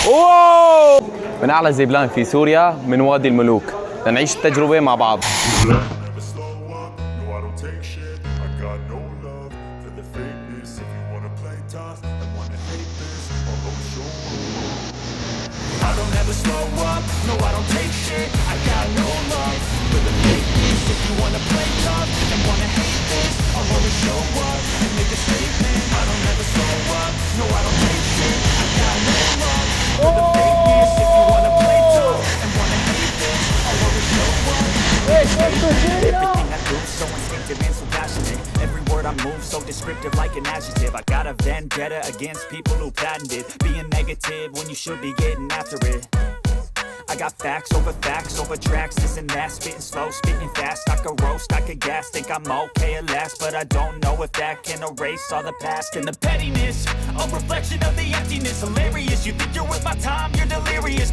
أوه! من أعلى زبيلاين في سوريا من وادي الملوك، لنعيش التجربة مع بعض. Every word I move so descriptive like an adjective. I got a vendetta against people who patented being negative when you should be getting after it. I got facts over tracks, this and that, spitting slow, spitting fast. I could roast, I could gas, think I'm okay at last, but I don't know if that can erase all the past and the pettiness. A reflection of the emptiness, hilarious. You think you're worth my time, you're delirious.